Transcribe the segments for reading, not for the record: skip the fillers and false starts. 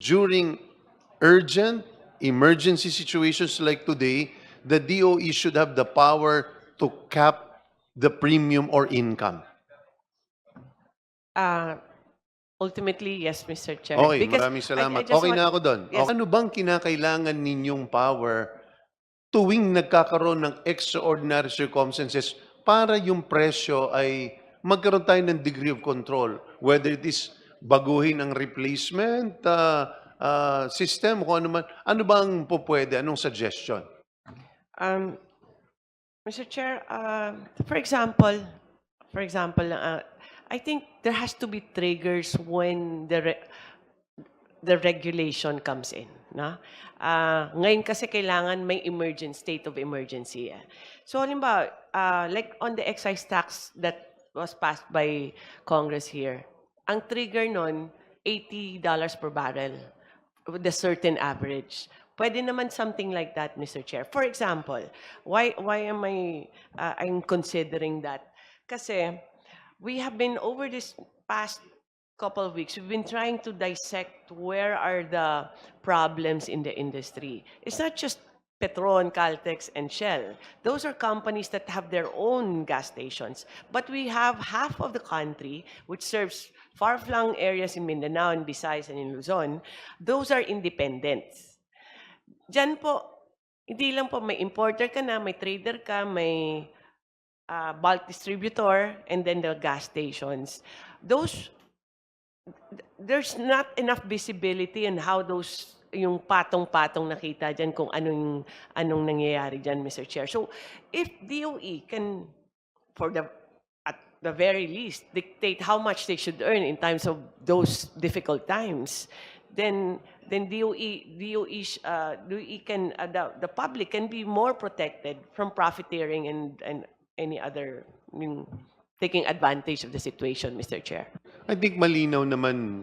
during urgent emergency situations like today, the DOE should have the power to cap the premium or income. Ultimately, yes, Mr. Chair. Okay, Because maraming salamat. I just Okay want, na ako doon. yes, Ano bang kinakailangan ninyong power tuwing nagkakaroon ng extraordinary circumstances para yung presyo ay magkaroon tayo ng degree of control? Whether it is baguhin ang replacement system, kung ano man. Ano bang po pwede? Anong suggestion? um, Mr. Chair, for example, I think there has to be triggers when the regulation comes in. No? Ngayon kasi kailangan may state of emergency. So halimbawa, like on the excise tax that was passed by Congress here, ang trigger nun, $80 per barrel with a certain average. Pwede naman something like that, Mr. Chair. For example, why am I'm considering that? Kasi we have been over this past couple of weeks, we've been trying to dissect where are the problems in the industry. It's not just Petron, Caltex, and Shell. Those are companies that have their own gas stations. But we have half of the country, which serves far-flung areas in Mindanao and Visayas and in Luzon. Those are independents. Diyan po, hindi lang po may importer ka na, may trader ka, may bulk distributor, and then the gas stations. There's not enough visibility on how those yung patong-patong nakita dyan kung anong nangyayari dyan, Mr. Chair. So, if DOE can, at the very least, dictate how much they should earn in times of those difficult times, then DOE can, the public can be more protected from profiteering and any other taking advantage of the situation, Mr. Chair. I think malinaw naman,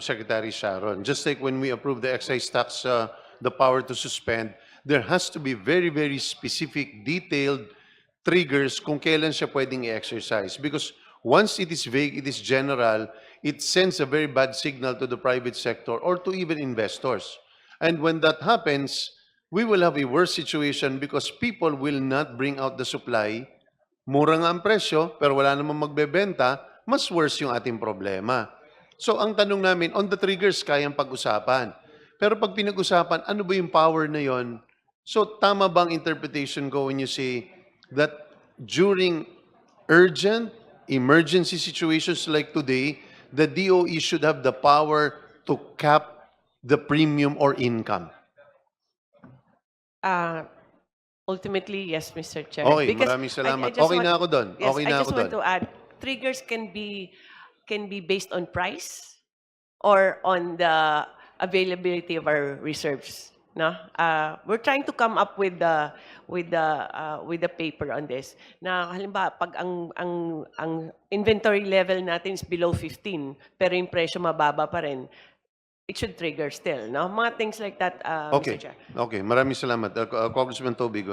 Secretary Sharon. Just like when we approved the excise tax, the power to suspend, there has to be very, very specific, detailed triggers kung kailan siya pwedeng i-exercise. Because once it is vague, it is general, it sends a very bad signal to the private sector or to even investors. And when that happens, we will have a worse situation because people will not bring out the supply. Mura nga ang presyo, pero wala namang magbebenta, mas worse yung ating problema. So ang tanong namin, on the triggers, kayang pag-usapan. Pero pag pinag-usapan, ano ba yung power na yon? So tama bang interpretation ko when you say that during urgent emergency situations like today, the DOE should have the power to cap the premium or income? Ultimately, yes, Mr. Chair. Okay, Because maraming salamat. just Okay want- na ako doon. Yes, Okay I na just ako want doon. to add, triggers can be based on price or on the availability of our reserves. No, we're trying to come up with the paper on this. Na halimbawa, pag ang inventory level natin is below 15, pero yung presyo mababa pa rin, it should trigger still. No, mga things like that, Okay. Mr. Chair. Okay, maraming salamat. Congressman Toby, go